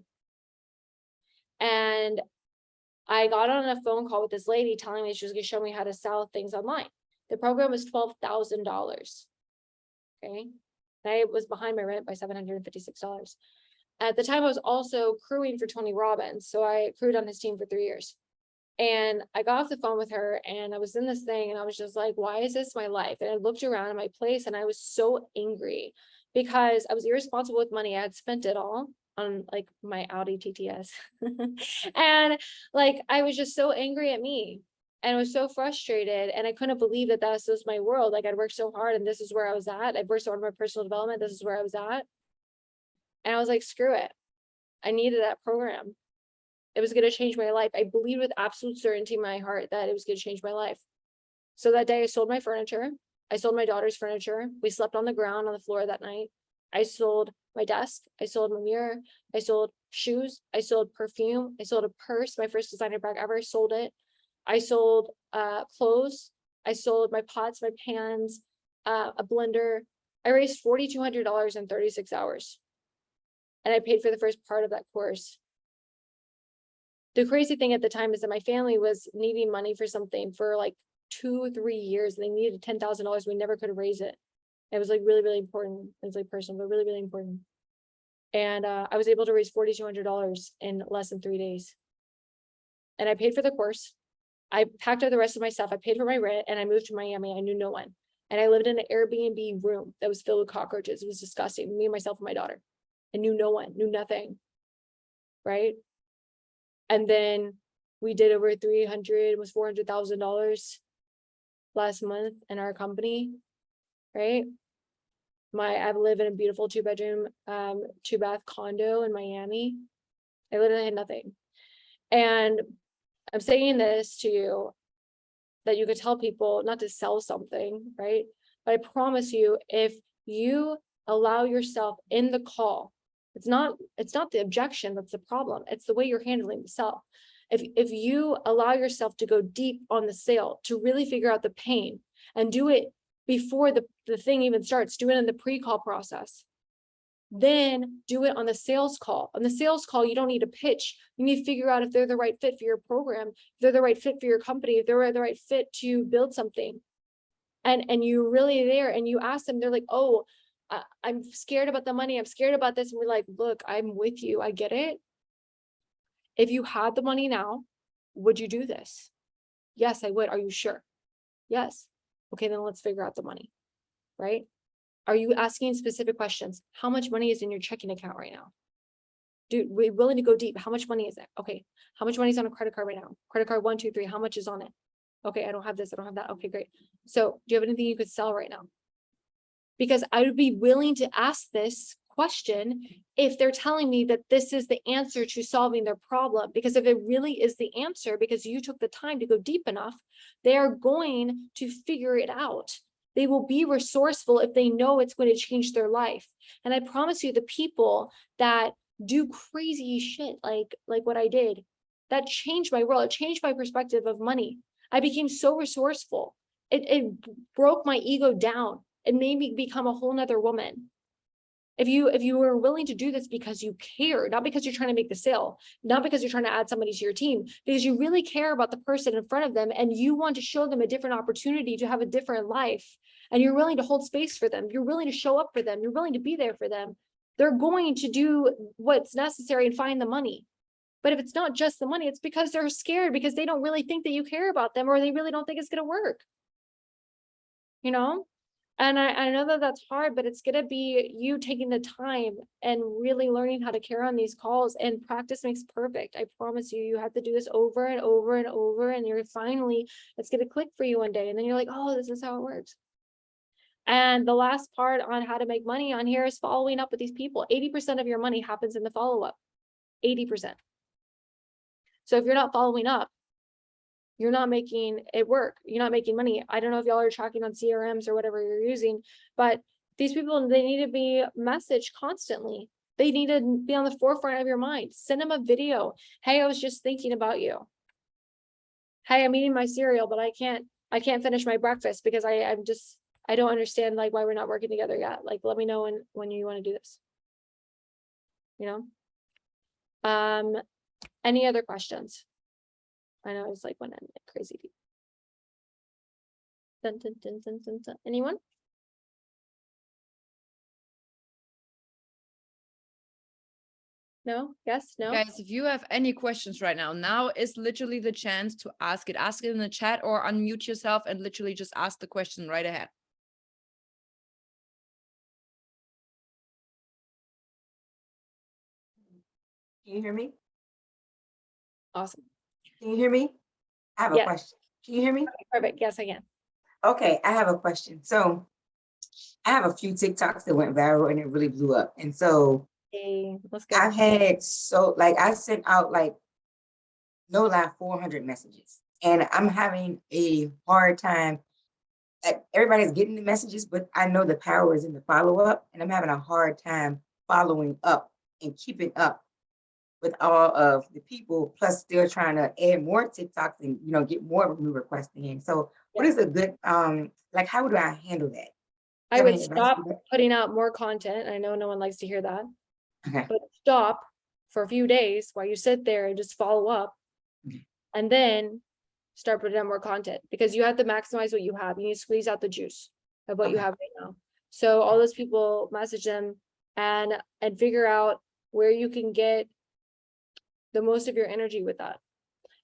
And I got on a phone call with this lady telling me she was going to show me how to sell things online. The program was $12,000. Okay. And I was behind my rent by $756. At the time, I was also crewing for Tony Robbins. So I crewed on his team for 3 years. And I got off the phone with her and I was in this thing and I was just like, why is this my life? And I looked around at my place and I was so angry because I was irresponsible with money. I had spent it all on like my Audi TTS. And like, I was just so angry at me and I was so frustrated and I couldn't believe that this was my world. Like I'd worked so hard and this is where I was at. I'd worked so hard on my personal development. This is where I was at. And I was like, screw it. I needed that program. It was going to change my life. I believed with absolute certainty in my heart that it was going to change my life. So that day I sold my furniture. I sold my daughter's furniture. We slept on the ground on the floor that night. I sold my desk. I sold my mirror. I sold shoes. I sold perfume. I sold a purse, my first designer bag ever, sold it. I sold clothes. I sold my pots, my pans, a blender. I raised $4,200 in 36 hours. And I paid for the first part of that course. The crazy thing at the time is that my family was needing money for something for like 2 or 3 years. And they needed $10,000. We never could raise it. It was like really, really important. It was like personal, but really, really important. And I was able to raise $4,200 in less than 3 days. And I paid for the course. I packed up the rest of my stuff. I paid for my rent and I moved to Miami. I knew no one. And I lived in an Airbnb room that was filled with cockroaches. It was disgusting. Me, myself, and my daughter. I knew no one, knew nothing. Right. And then we did over almost $400,000 last month in our company, right? I live in a beautiful 2-bedroom, 2-bath condo in Miami. I literally had nothing. And I'm saying this to you that you could tell people not to sell something, right? But I promise you, if you allow yourself in the call, it's not the objection that's the problem. It's the way you're handling the sell. If you allow yourself to go deep on the sale, to really figure out the pain and do it before the thing even starts, do it in the pre-call process, then do it on the sales call. On the sales call, you don't need a pitch. You need to figure out if they're the right fit for your program, if they're the right fit for your company, if they're the right fit to build something. And you're really there and you ask them, they're like, oh, I'm scared about the money. I'm scared about this. And we're like, look, I'm with you. I get it. If you had the money now, would you do this? Yes, I would. Are you sure? Yes. Okay, then let's figure out the money, right? Are you asking specific questions? How much money is in your checking account right now? Dude, we're willing to go deep. How much money is it? Okay. How much money is on a credit card right now? Credit card 1, 2, 3. How much is on it? Okay, I don't have this. I don't have that. Okay, great. So do you have anything you could sell right now? Because I would be willing to ask this question if they're telling me that this is the answer to solving their problem. Because if it really is the answer, because you took the time to go deep enough, they are going to figure it out. They will be resourceful if they know it's going to change their life. And I promise you, the people that do crazy shit like what I did, that changed my world. It changed my perspective of money. I became so resourceful. It broke my ego down. It made me become a whole nother woman. If you were willing to do this because you care, not because you're trying to make the sale, not because you're trying to add somebody to your team, because you really care about the person in front of them and you want to show them a different opportunity to have a different life, and you're willing to hold space for them, you're willing to show up for them, you're willing to be there for them, they're going to do what's necessary and find the money. But if it's not just the money, it's because they're scared, because they don't really think that you care about them, or they really don't think it's going to work. You know? And I know that that's hard, but it's going to be you taking the time and really learning how to care on these calls, and practice makes perfect. I promise you, you have to do this over and over and over, and you're finally, it's going to click for you one day. And then you're like, oh, this is how it works. And the last part on how to make money on here is following up with these people. 80% of your money happens in the follow-up, 80%. So if you're not following up, you're not making it work. You're not making money. I don't know if y'all are tracking on CRMs or whatever you're using, but these people, they need to be messaged constantly. They need to be on the forefront of your mind. Send them a video. Hey, I was just thinking about you. Hey, I'm eating my cereal, but I can't finish my breakfast because I don't understand like why we're not working together yet. Like, let me know when you want to do this. You know? Any other questions? I know it's like when I'm like crazy deep. Dun, dun, dun, dun, dun, dun. Anyone? No? Yes? No? Guys, if you have any questions right now is literally the chance to ask it. Ask it in the chat or unmute yourself and literally just ask the question right ahead. Can you hear me? Awesome. Can you hear me? I have a Yes. question. Can you hear me? Perfect. Yes, I can. Okay, I have a question. So I have a few TikToks that went viral and it really blew up. And so Hey, let's go. I've had I sent out like no lie 400 messages and I'm having a hard time. Like, everybody's getting the messages, but I know the power is in the follow up and I'm having a hard time following up and keeping up with all of the people, plus still trying to add more TikToks and, you know, get more new requests in. So what is a good, like, how do I handle that? I Have would any advice stop for that? putting out more content. I know no one likes to hear that, Okay. but stop for a few days while you sit there and just follow up, Okay. and then start putting out more content, because you have to maximize what you have. You need to squeeze out the juice of what you Okay. have right now. So all those people, message them and figure out where you can get the most of your energy with that.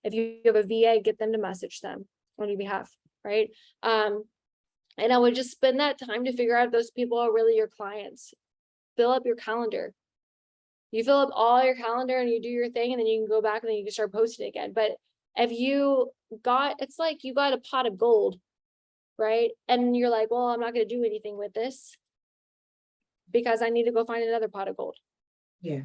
If you have a VA, get them to message them on your behalf, right? And I would just spend that time to figure out if those people are really your clients. Fill up your calendar. You fill up all your calendar and you do your thing, and then you can go back and then you can start posting again. But if you got, it's like you got a pot of gold, right? And you're like, well, I'm not going to do anything with this because I need to go find another pot of gold. Yeah.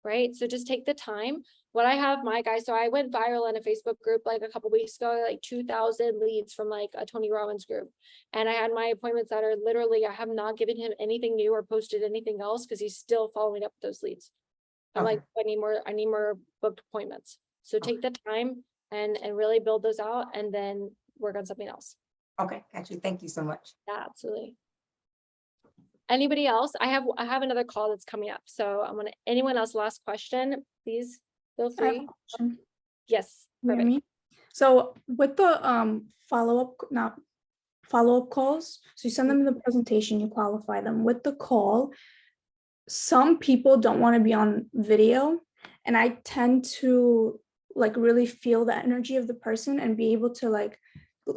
Right? So just take the time. What I have my guys, so I went viral in a Facebook group like a couple weeks ago, like 2,000 leads from like a Tony Robbins group. And I had my appointments that are literally, I have not given him anything new or posted anything else because he's still following up with those leads. I'm Okay. like, I need more booked appointments. So take the time and really build those out and then work on something else. Okay, got you. Thank you so much. Yeah, absolutely. Anybody else? I have another call that's coming up. So I'm gonna, anyone else, last question, please feel I have a free. question. Yes, Can you hear perfect. me? So with the follow-up calls, so you send them the presentation, you qualify them. With the call, some people don't want to be on video, and I tend to like really feel the energy of the person and be able to like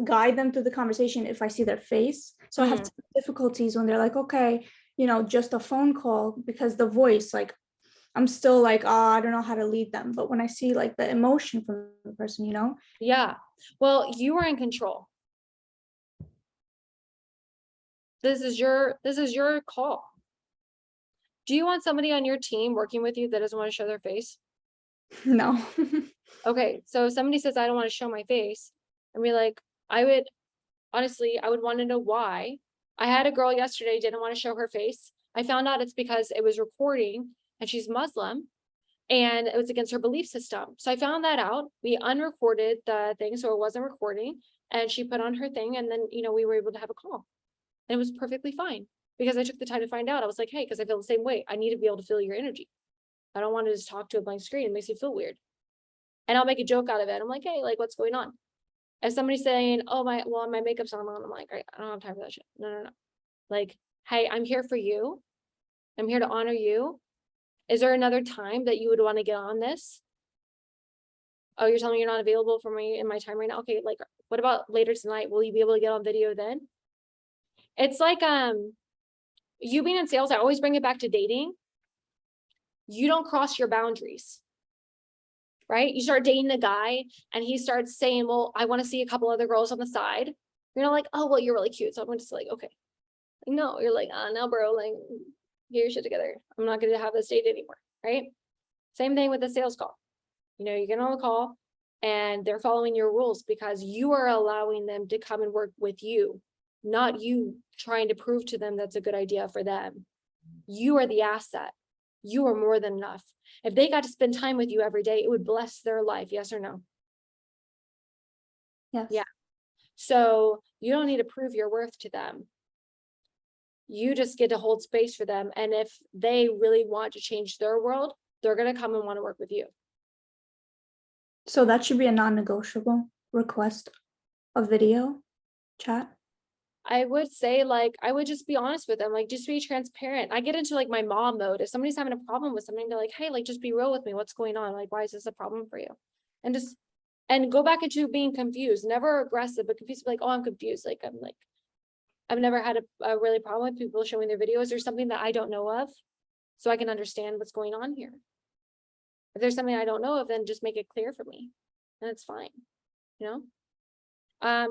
guide them through the conversation if I see their face. So I have some difficulties when they're like, okay, you know, just a phone call, because the voice, like I'm still like, oh, I don't know how to lead them. But when I see like the emotion from the person, you know. Yeah, well, you are in control. This is your call. Do you want somebody on your team working with you that doesn't want to show their face? No. Okay, so if somebody says, I don't want to show my face, and be like, I would want to know why. I had a girl yesterday, didn't want to show her face. I found out it's because it was recording and she's Muslim and it was against her belief system. So I found that out. We unrecorded the thing, so it wasn't recording, and she put on her thing, and then, you know, we were able to have a call. And it was perfectly fine because I took the time to find out. I was like, hey, because I feel the same way. I need to be able to feel your energy. I don't want to just talk to a blank screen. It makes me feel weird. And I'll make a joke out of it. I'm like, hey, like, what's going on? If somebody's saying, oh, my makeup's not on, I'm like, I don't have time for that shit. No. Like, hey, I'm here for you. I'm here to honor you. Is there another time that you would want to get on this? Oh, you're telling me you're not available for me in my time right now? Okay, like, what about later tonight? Will you be able to get on video then? It's like, you being in sales, I always bring it back to dating. You don't cross your boundaries, right? You start dating a guy and he starts saying, well, I want to see a couple other girls on the side. You're not like, oh, well, you're really cute. So I'm just like, okay. No, you're like, no, bro, like, get your shit together. I'm not going to have this date anymore, right? Same thing with the sales call. You know, you get on the call and they're following your rules because you are allowing them to come and work with you, not you trying to prove to them that's a good idea for them. You are the asset. You are more than enough. If they got to spend time with you every day, it would bless their life. Yes or no? Yes. Yeah. So you don't need to prove your worth to them. You just get to hold space for them. And if they really want to change their world, they're going to come and want to work with you. So that should be a non-negotiable request, a video chat. I would say, like, I would just be honest with them, like, just be transparent. I get into like my mom mode. If somebody's having a problem with something, they're like, hey, like, just be real with me. What's going on? Like, why is this a problem for you? And go back into being confused, never aggressive, but confused, like, oh, I'm confused. Like, I've never had a really problem with people showing their videos or something that I don't know of, so I can understand what's going on here. If there's something I don't know of, then just make it clear for me, and it's fine, you know?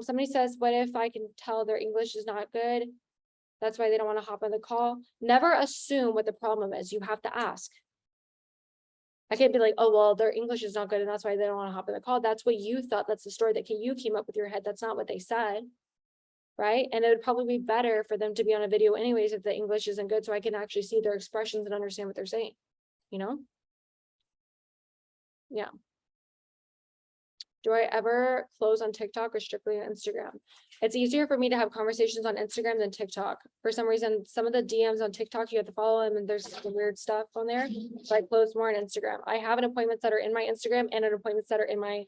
Somebody says, what if I can tell their English is not good? That's why they don't want to hop on the call. Never assume what the problem is. You have to ask. I can't be like, oh, well, their English is not good and that's why they don't want to hop on the call. That's what you thought. That's the story that you came up with your head. That's not what they said. Right? And it would probably be better for them to be on a video anyways if the English isn't good, so I can actually see their expressions and understand what they're saying, you know? Yeah. Do I ever close on TikTok or strictly on Instagram? It's easier for me to have conversations on Instagram than TikTok. For some reason, some of the DMs on TikTok, you have to follow them and there's some weird stuff on there. So I close more on Instagram. I have an appointments that are in my Instagram and an appointments that are in my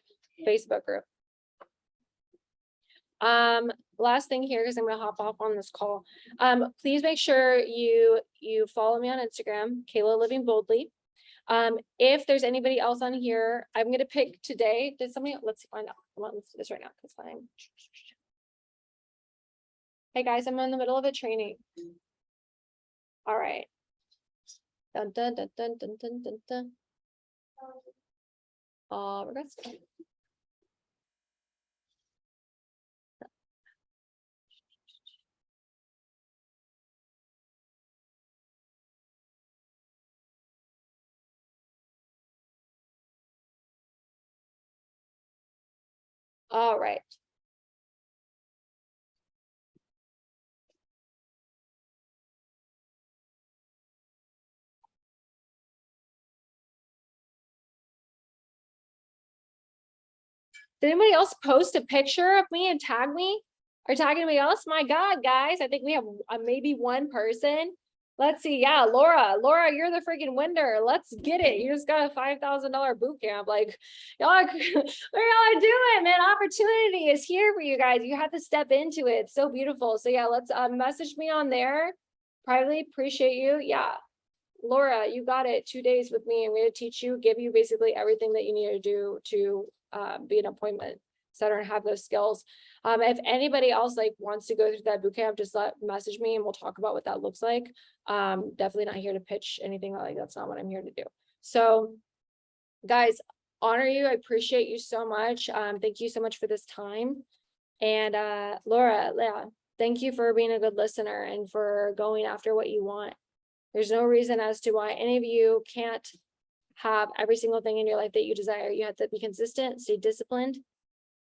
Facebook group. Last thing here, because I'm gonna hop off on this call. Please make sure you follow me on Instagram, Kayla Living Boldly. If there's anybody else on here, I'm going to pick today. Did somebody, let's find out. Come on, let's do this right now. Because I'm. Hey guys, I'm in the middle of a training. All right. Dun, dun, dun, dun, dun, dun, dun, dun. Regrets. All right. Did anybody else post a picture of me and tag me? Or tag anybody else? My God, guys, I think we have maybe one person. Let's see. Yeah, Laura, you're the freaking winner. Let's get it. You just got a $5,000 boot camp. Like, y'all, what are y'all doing, man? Opportunity is here for you guys. You have to step into it. It's so beautiful. So yeah, let's message me on there. Privately, appreciate you. Yeah. Laura, you got it. 2 days with me. I'm going to teach you, give you basically everything that you need to do to be an appointment setter and have those skills. If anybody else like wants to go through that bootcamp, just message me and we'll talk about what that looks like. Definitely not here to pitch anything like that's not what I'm here to do. So guys, honor you. I appreciate you so much. Thank you so much for this time. And Laura, yeah, thank you for being a good listener and for going after what you want. There's no reason as to why any of you can't have every single thing in your life that you desire. You have to be consistent, stay disciplined,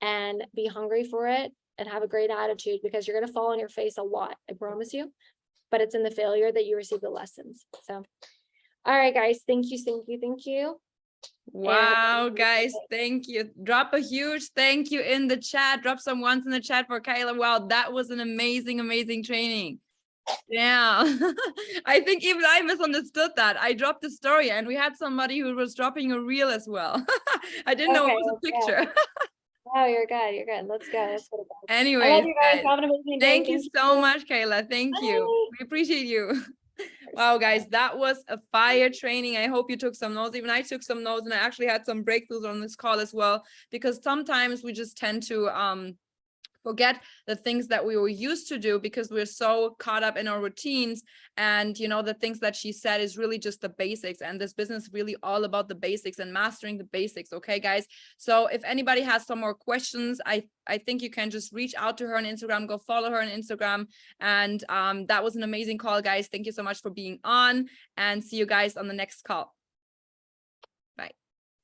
and be hungry for it and have a great attitude, because you're going to fall on your face a lot, I promise you, but it's in the failure that you receive the lessons. So, all right, guys, thank you. Wow, guys, thank you. Drop a huge thank you in the chat. Drop some ones in the chat for Kayla. Wow, that was an amazing training. Yeah. I think even I misunderstood that. I dropped the story and we had somebody who was dropping a reel as well. I didn't know it was a picture. Oh, you're good. Let's go. Anyways, I love you guys. guys, Have an amazing day. thank you so much, Kayla. Thank you. Bye. We appreciate you. Wow, guys, that was a fire training. I hope you took some notes. Even I took some notes and I actually had some breakthroughs on this call as well, because sometimes we just tend to forget the things that we were used to do because we're so caught up in our routines. And, you know, the things that she said is really just the basics, and this business is really all about the basics and mastering the basics. Okay, guys. So if anybody has some more questions, I think you can just reach out to her on Instagram, go follow her on Instagram. And that was an amazing call, guys. Thank you so much for being on, and see you guys on the next call.